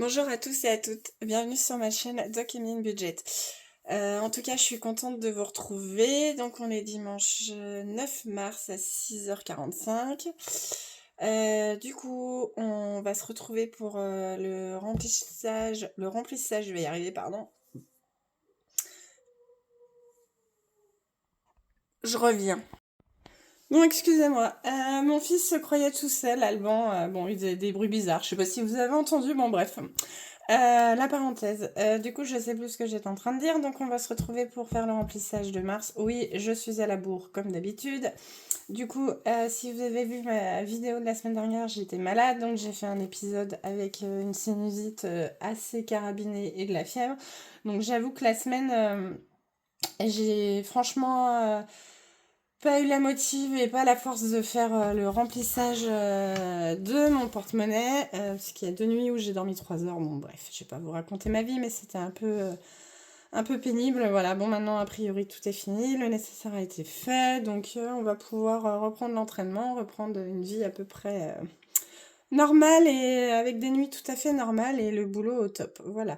Bonjour à tous et à toutes, bienvenue sur ma chaîne Doc Emine Budget. En tout cas, je suis contente de vous retrouver. Donc, on est dimanche 9 mars à 6h45. Du coup, on va se retrouver pour le remplissage, je vais y arriver, pardon. Je reviens. Bon, excusez-moi, mon fils se croyait tout seul, Alban, bon, il faisait des bruits bizarres, je sais pas si vous avez entendu, bon bref. La parenthèse. Du coup, je sais plus ce que j'étais en train de dire, donc on va se retrouver pour faire le remplissage de mars. Oui, je suis à la bourre comme d'habitude. Du coup, si vous avez vu ma vidéo de la semaine dernière, j'étais malade, donc j'ai fait un épisode avec une sinusite assez carabinée et de la fièvre. Donc j'avoue que la semaine, j'ai franchement pas eu la motive et pas la force de faire le remplissage de mon porte-monnaie, parce qu'il y a 2 nuits où j'ai dormi 3 heures. Bon, bref, je vais pas vous raconter ma vie, mais c'était un peu pénible. Voilà, bon, maintenant, a priori, tout est fini, le nécessaire a été fait, donc on va pouvoir reprendre l'entraînement, reprendre une vie à peu près normale et avec des nuits tout à fait normales et le boulot au top. Voilà.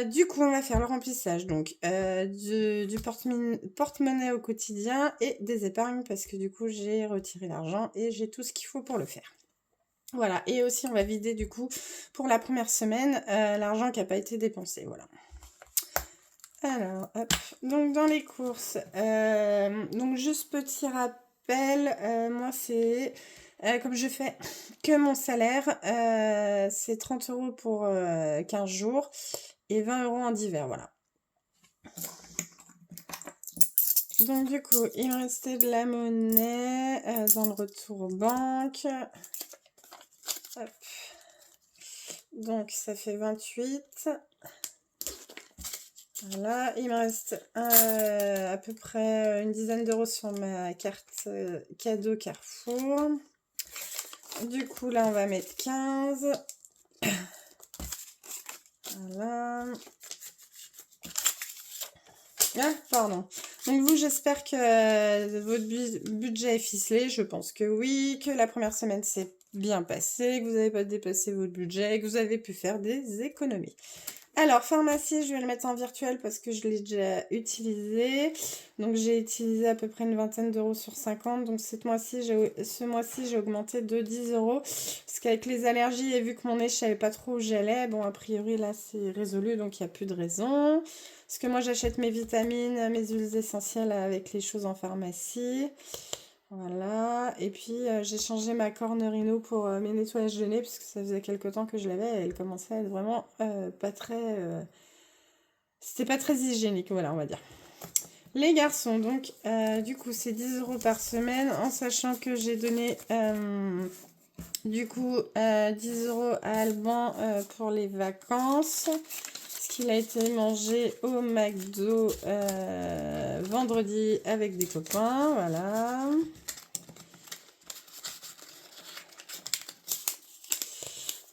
Du coup, on va faire le remplissage donc du porte-monnaie au quotidien et des épargnes parce que du coup, j'ai retiré l'argent et j'ai tout ce qu'il faut pour le faire. Voilà, et aussi on va vider du coup pour la première semaine l'argent qui n'a pas été dépensé. Voilà. Alors, hop. Donc dans les courses, donc juste petit rappel, moi c'est comme je fais que mon salaire, c'est 30 € pour 15 jours et 20 € en divers, voilà. Donc du coup, il me restait de la monnaie dans le retour banque. Hop. Donc ça fait 28. Voilà, il me reste à peu près une dizaine d'euros sur ma carte cadeau Carrefour. Du coup, là, on va mettre 15. Voilà. Ah, pardon. Donc vous, j'espère que votre budget est ficelé. Je pense que oui, que la première semaine s'est bien passée, que vous n'avez pas dépassé votre budget, que vous avez pu faire des économies. Alors, pharmacie, je vais le mettre en virtuel parce que je l'ai déjà utilisé. Donc, j'ai utilisé à peu près une vingtaine d'euros sur 50. Donc, ce mois-ci, j'ai augmenté de 10 euros. Parce qu'avec les allergies et vu que mon nez, je savais pas trop où j'allais, bon, a priori, là, c'est résolu. Donc, il n'y a plus de raison. Parce que moi, j'achète mes vitamines, mes huiles essentielles avec les choses en pharmacie. Voilà, et puis j'ai changé ma corne Rhino pour mes nettoyages de nez, parce que ça faisait quelque temps que je l'avais, et elle commençait à être vraiment pas très... C'était pas très hygiénique, voilà, on va dire. Les garçons, donc, du coup, c'est 10 € par semaine, en sachant que j'ai donné, du coup, 10 € à Alban pour les vacances, parce qu'il a été mangé au McDo vendredi avec des copains, voilà.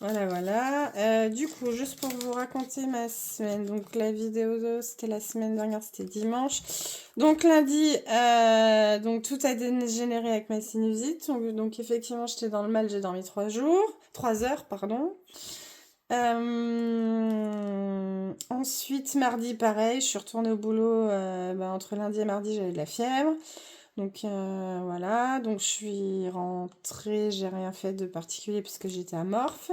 Voilà, voilà. Du coup, juste pour vous raconter ma semaine. Donc, la vidéo, c'était la semaine dernière, c'était dimanche. Donc, lundi, donc tout a dégénéré avec ma sinusite. Donc effectivement, j'étais dans le mal, j'ai dormi 3 heures, pardon. Ensuite, mardi, pareil, je suis retournée au boulot. Entre lundi et mardi, j'avais de la fièvre. Donc voilà, donc je suis rentrée, j'ai rien fait de particulier puisque j'étais amorphe.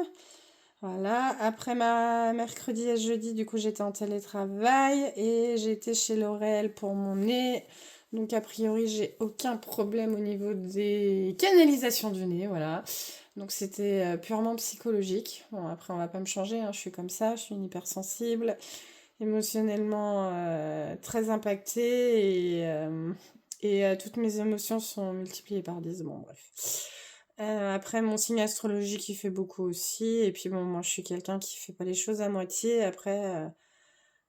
Voilà, après ma mercredi et jeudi, du coup j'étais en télétravail et j'ai été chez L'Oréal pour mon nez. Donc a priori j'ai aucun problème au niveau des canalisations du nez, voilà. Donc c'était purement psychologique. Bon après on va pas me changer, hein, je suis comme ça, je suis une hypersensible, émotionnellement très impactée et toutes mes émotions sont multipliées par 10. Bon, bref. Après, mon signe astrologique, il fait beaucoup aussi. Et puis, bon, moi, je suis quelqu'un qui fait pas les choses à moitié. Après,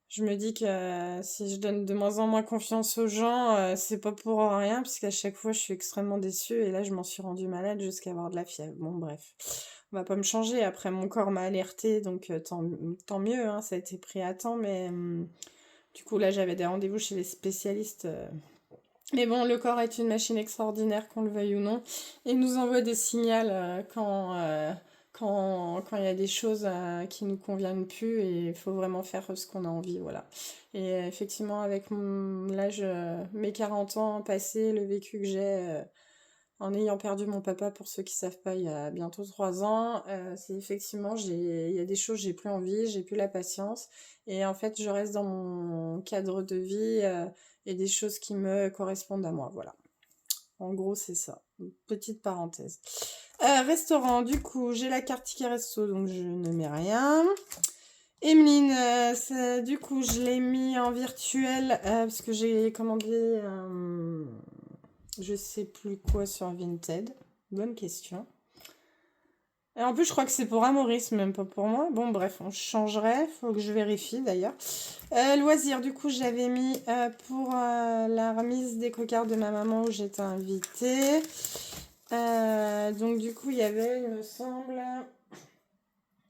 je me dis que si je donne de moins en moins confiance aux gens, c'est pas pour rien, parce qu'à chaque fois, je suis extrêmement déçue. Et là, je m'en suis rendue malade jusqu'à avoir de la fièvre. Bon, bref. On va pas me changer. Après, mon corps m'a alertée, donc tant mieux, hein, ça a été pris à temps. Mais du coup, là, j'avais des rendez-vous chez les spécialistes. Mais bon, le corps est une machine extraordinaire, qu'on le veuille ou non. Il nous envoie des signaux quand il y a des choses qui nous conviennent plus et il faut vraiment faire ce qu'on a envie, voilà. Et effectivement, avec l'âge, mes 40 ans passés, le vécu que j'ai en ayant perdu mon papa, pour ceux qui savent pas, il y a bientôt 3 ans, c'est effectivement, il y a des choses, j'ai plus envie, j'ai plus la patience. Et en fait, je reste dans mon cadre de vie et des choses qui me correspondent à moi, voilà. En gros, c'est ça. Une petite parenthèse. Restaurant, du coup, j'ai la carte ticket resto, donc je ne mets rien. Emeline, du coup, je l'ai mis en virtuel parce que j'ai commandé je sais plus quoi sur Vinted. Bonne question. Et en plus, je crois que c'est pour Maurice, même pas pour moi. Bon, bref, on changerait. Faut que je vérifie d'ailleurs. Loisirs, du coup, j'avais mis pour la remise des cocards de ma maman où j'étais invitée. Donc, du coup, il y avait, il me semble,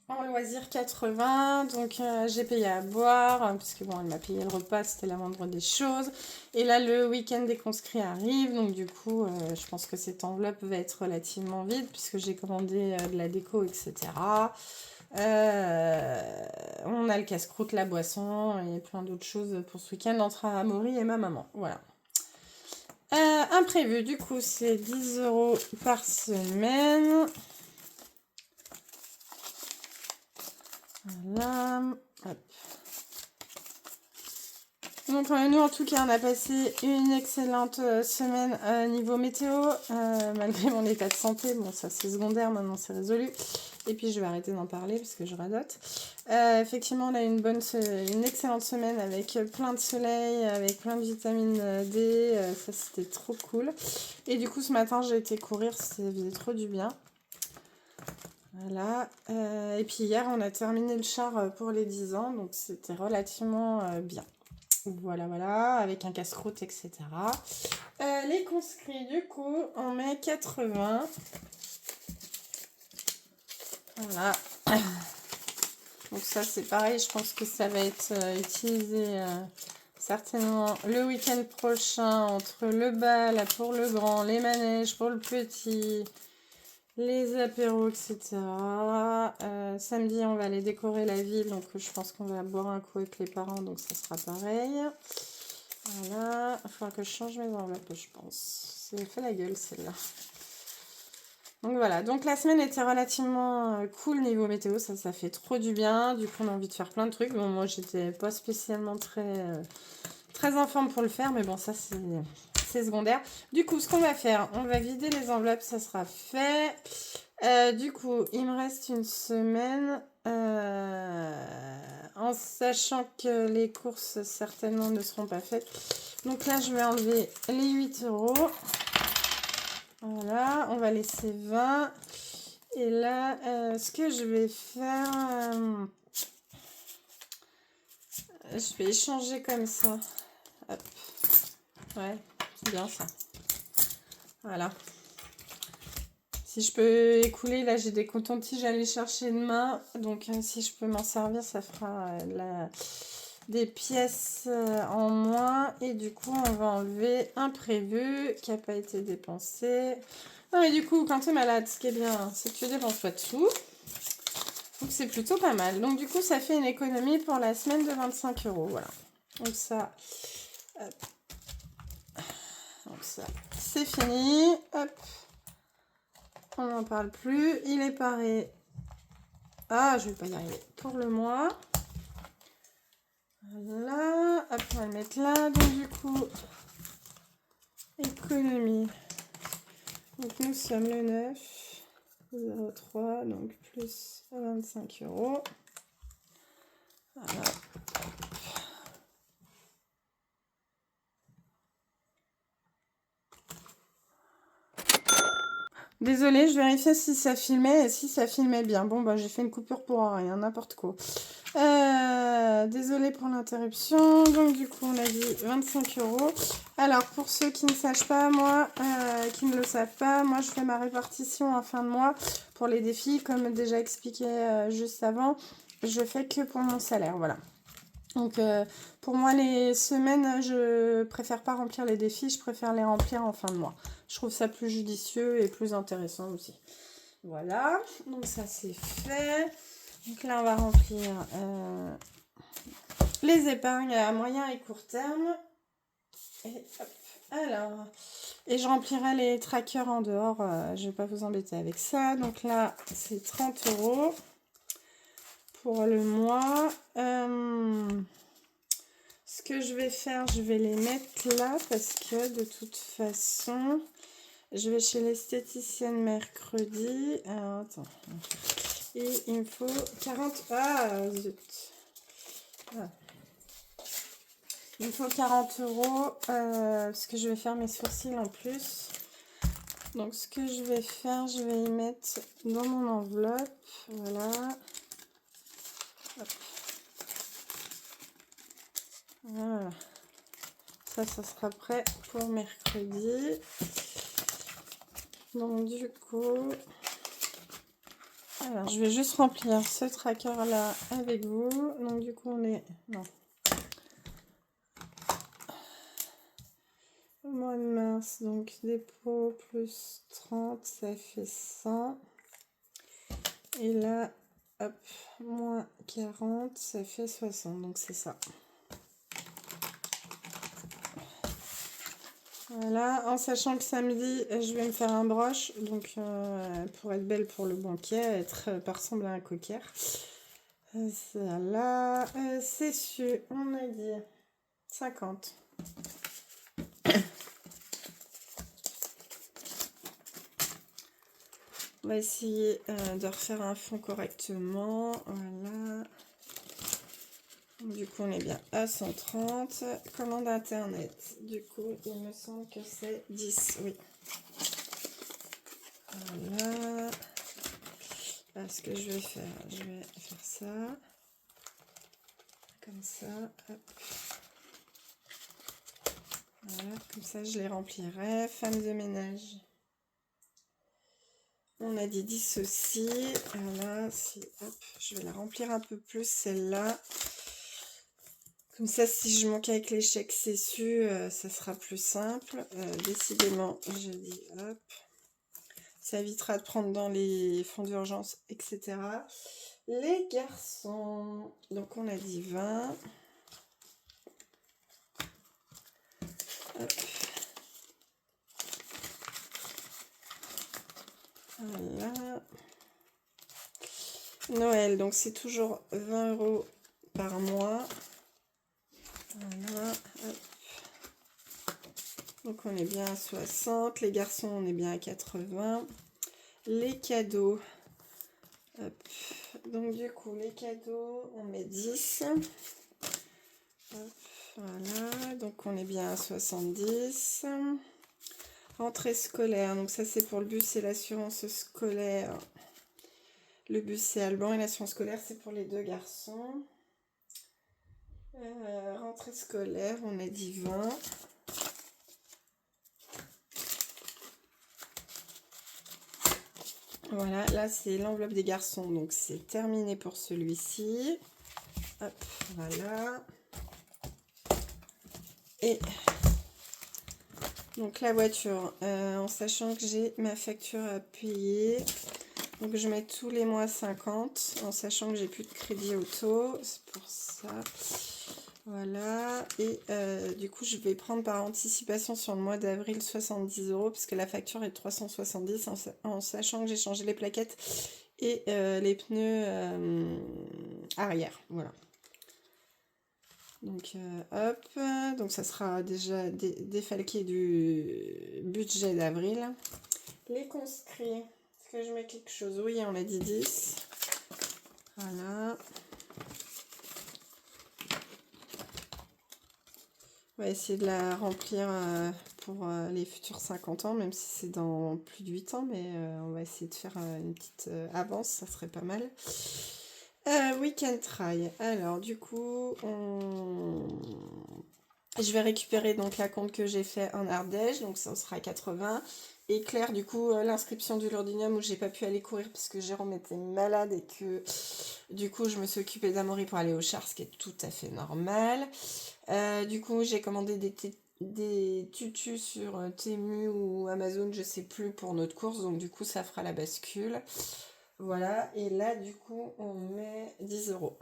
en loisir 80. Donc, j'ai payé à boire, parce que bon, elle m'a payé le repas, c'était la moindre des choses. Et là, le week-end des conscrits arrive. Donc, du coup, je pense que cette enveloppe va être relativement vide, puisque j'ai commandé de la déco, etc. On a le casse-croûte, la boisson et plein d'autres choses pour ce week-end entre Amaury et ma maman. Voilà. Imprévu, du coup, c'est 10 € par semaine. Voilà. Hop. Donc nous en tout cas on a passé une excellente semaine niveau météo, malgré mon état de santé, bon ça c'est secondaire, maintenant c'est résolu. Et puis je vais arrêter d'en parler parce que je radote. Effectivement on a une excellente semaine avec plein de soleil, avec plein de vitamine D, ça c'était trop cool. Et du coup ce matin j'ai été courir, ça faisait trop du bien. Voilà, et puis hier on a terminé le char pour les 10 ans, donc c'était relativement bien. Voilà, voilà, avec un casse-croûte, etc. Les conscrits, du coup, on met 80. Voilà. Donc ça, c'est pareil, je pense que ça va être utilisé certainement le week-end prochain, entre le bal pour le grand, les manèges pour le petit, les apéros, etc. Samedi, on va aller décorer la ville, donc je pense qu'on va boire un coup avec les parents, donc ça sera pareil. Voilà, il faudra que je change mes enveloppes, je pense. C'est fait la gueule, celle-là. Donc voilà, donc la semaine était relativement cool niveau météo, ça fait trop du bien. Du coup, on a envie de faire plein de trucs. Bon, moi, j'étais pas spécialement très en forme pour le faire, mais bon, ça, c'est secondaire. Du coup, ce qu'on va faire, on va vider les enveloppes, ça sera fait. Du coup, il me reste une semaine, en sachant que les courses certainement ne seront pas faites. Donc là, je vais enlever les 8 €. Voilà, on va laisser 20. Et là, ce que je vais faire, je vais échanger comme ça. Hop. Ouais, c'est bien ça. Voilà. Si je peux écouler, là j'ai des cotons-tiges à aller chercher demain. Donc si je peux m'en servir, ça fera des pièces en moins. Et du coup, on va enlever un prévu qui n'a pas été dépensé. Non mais du coup, quand tu es malade, ce qui est bien, c'est que tu dépenses pas de sous. Donc c'est plutôt pas mal. Donc du coup, ça fait une économie pour la semaine de 25 €. Voilà. Donc ça, hop. Donc ça, c'est fini. Hop. On n'en parle plus. Il est paré. Ah, je vais pas y arriver. Pour le mois. Voilà. Hop, on va le mettre là. Donc du coup, économie. Donc nous sommes le 9. 0,3. Donc plus 25 €. Voilà. Désolée, je vérifiais si ça filmait et si ça filmait bien. Bon, bah j'ai fait une coupure pour rien, n'importe quoi. Désolée pour l'interruption. Donc du coup, on a dit 25 €. Alors, pour ceux qui ne sachent pas, moi, qui ne le savent pas, moi je fais ma répartition en fin de mois pour les défis. Comme déjà expliqué juste avant, je fais que pour mon salaire, voilà. Donc pour moi les semaines, je préfère pas remplir les défis, je préfère les remplir en fin de mois. Je trouve ça plus judicieux et plus intéressant aussi. Voilà, donc ça c'est fait. Donc là on va remplir les épargnes à moyen et court terme. Et hop, alors, et je remplirai les trackers en dehors, je vais pas vous embêter avec ça. Donc là c'est 30 € pour le mois. Ce que je vais faire, je vais les mettre là parce que de toute façon, je vais chez l'esthéticienne mercredi. Alors, attends. Et il me faut 40... Ah, zut. Ah. Il me faut 40 € parce que je vais faire mes sourcils en plus. Donc, ce que je vais faire, je vais y mettre dans mon enveloppe. Voilà. Hop. Voilà. Ça sera prêt pour mercredi. Donc, du coup... Alors, je vais juste remplir ce tracker-là avec vous. Donc, du coup, on est... Non. Au mois de mars, donc dépôt plus 30, ça fait 100. Et là, hop, moins 40, ça fait 60. Donc, c'est ça. Voilà, en sachant que samedi, je vais me faire un broche. Donc, pour être belle pour le banquet, être pas ressembler à un cocker. Voilà, c'est sûr, on a dit 50. On va essayer de refaire un fond correctement. Voilà. Du coup, on est bien à 130. Commande internet. Du coup, il me semble que c'est 10. Oui. Voilà. Alors, ce que je vais faire, ça. Comme ça. Hop. Voilà. Comme ça, je les remplirai. Femme de ménage. On a dit 10 aussi. Voilà. Hop, je vais la remplir un peu plus, celle-là. Comme ça, si je manque avec les chèques CSU, ça sera plus simple. Décidément, je dis hop. Ça évitera de prendre dans les fonds d'urgence, etc. Les garçons. Donc, on a dit 20. Hop. Voilà. Noël, donc c'est toujours 20 € par mois. Voilà. Hop. Donc on est bien à 60. Les garçons, on est bien à 80. Les cadeaux. Hop. Donc du coup, les cadeaux, on met 10. Hop. Voilà. Donc on est bien à 70. Rentrée scolaire. Donc ça, c'est pour le bus et l'assurance scolaire. Le bus, c'est Alban et l'assurance scolaire, c'est pour les deux garçons. Rentrée scolaire, on a dit 20. Voilà, là c'est l'enveloppe des garçons, donc c'est terminé pour celui-ci. Hop, voilà. Et donc la voiture, en sachant que j'ai ma facture à payer, donc je mets tous les mois 50, en sachant que j'ai plus de crédit auto, c'est pour ça. Voilà, et du coup je vais prendre par anticipation sur le mois d'avril 70 €, puisque la facture est de 370, en sachant que j'ai changé les plaquettes et les pneus arrière. Voilà. Donc hop, donc ça sera déjà défalqué du budget d'avril. Les conscrits, est-ce que je mets quelque chose? Oui, on a dit 10. Voilà. On va essayer de la remplir pour les futurs 50 ans, même si c'est dans plus de 8 ans, mais on va essayer de faire une petite avance, ça serait pas mal. Weekend try. Alors, du coup, je vais récupérer donc la compte que j'ai fait en Ardèche, donc ça sera 80. Et Claire, du coup, l'inscription du Lordinium où j'ai pas pu aller courir parce que Jérôme était malade et que du coup je me suis occupée d'Amaury pour aller au char, ce qui est tout à fait normal. Du coup, j'ai commandé des des tutus sur Temu ou Amazon, je sais plus, pour notre course. Donc du coup, ça fera la bascule. Voilà. Et là, du coup, on met 10 €.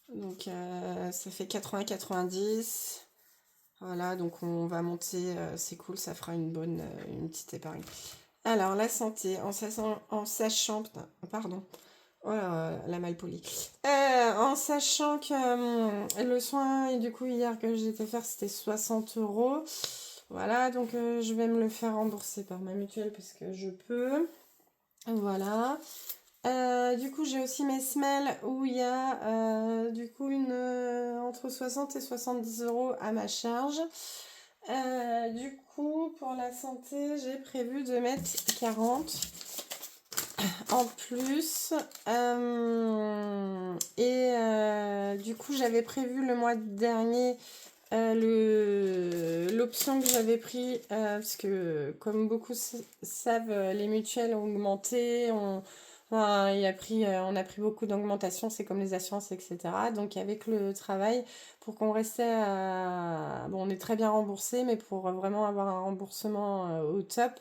Donc ça fait 80-90. Voilà, donc on va monter, c'est cool, ça fera une petite épargne. Alors, la santé, putain, pardon, oh là, la malpolie. En sachant que le soin, et du coup, hier que j'ai été faire, c'était 60 €. Voilà, donc je vais me le faire rembourser par ma mutuelle parce que je peux. Voilà. Du coup, j'ai aussi mes semelles où il y a du coup entre 60 et 70 € à ma charge. Du coup, pour la santé, j'ai prévu de mettre 40 en plus. Du coup, j'avais prévu le mois dernier l'option que j'avais pris, parce que comme beaucoup savent, les mutuelles ont augmenté, enfin, on a pris beaucoup d'augmentation, c'est comme les assurances, etc. Donc avec le travail, pour qu'on restait à... Bon, on est très bien remboursé, mais pour vraiment avoir un remboursement au top,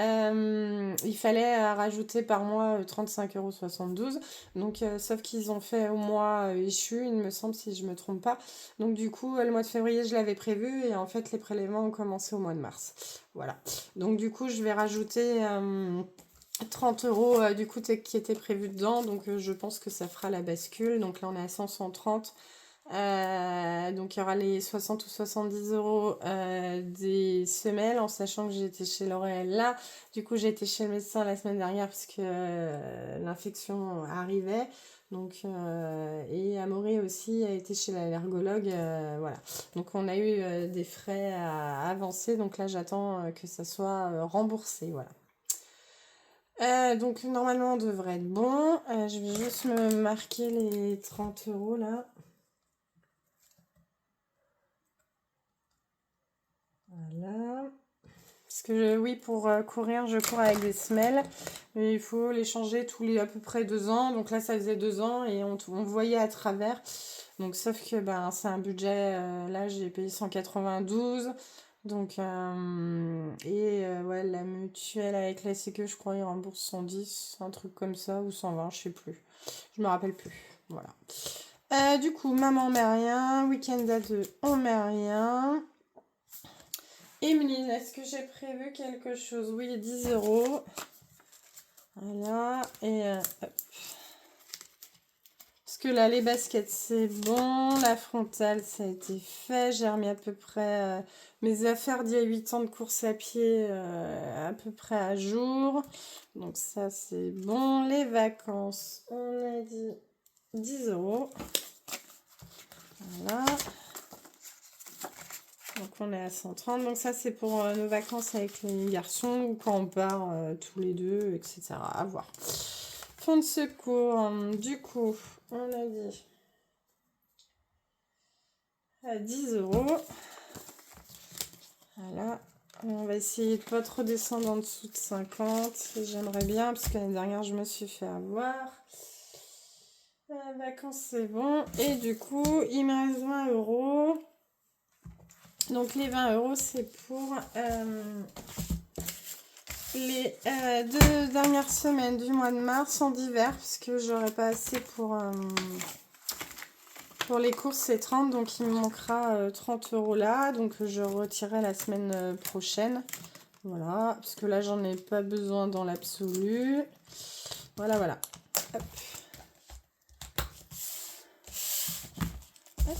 il fallait rajouter par mois 35,72 €. Donc, sauf qu'ils ont fait au mois échu, il me semble, si je me trompe pas. Donc, du coup, le mois de février, je l'avais prévu et en fait, les prélèvements ont commencé au mois de mars. Voilà. Donc, du coup, je vais rajouter 30 € du coup qui était prévu dedans. Donc, je pense que ça fera la bascule. Donc, là, on est à 130. Donc il y aura les 60 ou 70 € des semelles, en sachant que j'ai été chez L'Oréal là. Du coup, j'ai été chez le médecin la semaine dernière parce que l'infection arrivait. Donc, et Amaury aussi a été chez l'allergologue. Voilà. Donc on a eu des frais à avancer. Donc là, j'attends que ça soit remboursé. Voilà. Donc normalement on devrait être bon. Je vais juste me marquer les 30 € là. Voilà. Parce que oui, pour courir, je cours avec des semelles. Mais il faut les changer tous les à peu près 2 ans. Donc là, ça faisait 2 ans et on voyait à travers. Donc sauf que ben, c'est un budget. Là, j'ai payé 192. Donc, ouais, la mutuelle avec la Sécu, je crois, ils remboursent 110, un truc comme ça, ou 120, je sais plus. Je me rappelle plus. Voilà. Du coup, maman, on met rien. Week-end à 2, on met rien. Emeline, est-ce que j'ai prévu quelque chose? Oui, 10 €. Voilà. Et hop. Parce que là, les baskets, c'est bon. La frontale, ça a été fait. J'ai remis à peu près mes affaires d'il y a 8 ans de course à pied à peu près à jour. Donc ça, c'est bon. Les vacances, on a dit 10 €. Voilà. Donc on est à 130. Donc ça c'est pour nos vacances avec les garçons ou quand on part tous les deux, etc. À voir. Fonds de secours. Du coup, on a dit à 10 €. Voilà. On va essayer de pas trop descendre en dessous de 50. J'aimerais bien parce que l'année dernière je me suis fait avoir. Vacances c'est bon. Et du coup, il me reste 20 €. Donc les 20 € c'est pour les 2 dernières semaines du mois de mars en d'hiver, puisque j'aurai pas assez pour les courses, c'est 30, donc il me manquera 30 € là, donc je retirerai la semaine prochaine. Voilà, parce que là j'en ai pas besoin dans l'absolu. Voilà, voilà. Hop. Hop.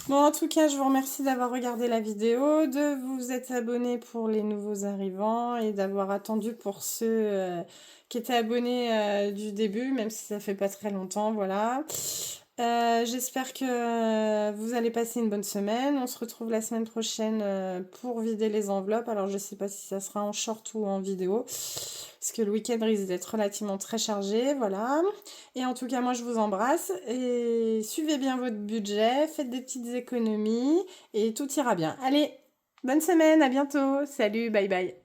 Bon, en tout cas, je vous remercie d'avoir regardé la vidéo, de vous être abonné pour les nouveaux arrivants et d'avoir attendu pour ceux qui étaient abonnés du début, même si ça fait pas très longtemps, voilà. J'espère que vous allez passer une bonne semaine. On se retrouve la semaine prochaine pour vider les enveloppes. Alors, je sais pas si ça sera en short ou en vidéo, parce que le week-end risque d'être relativement très chargé, voilà. Et en tout cas, moi, je vous embrasse et suivez bien votre budget, faites des petites économies et tout ira bien. Allez, bonne semaine, à bientôt. Salut, bye bye.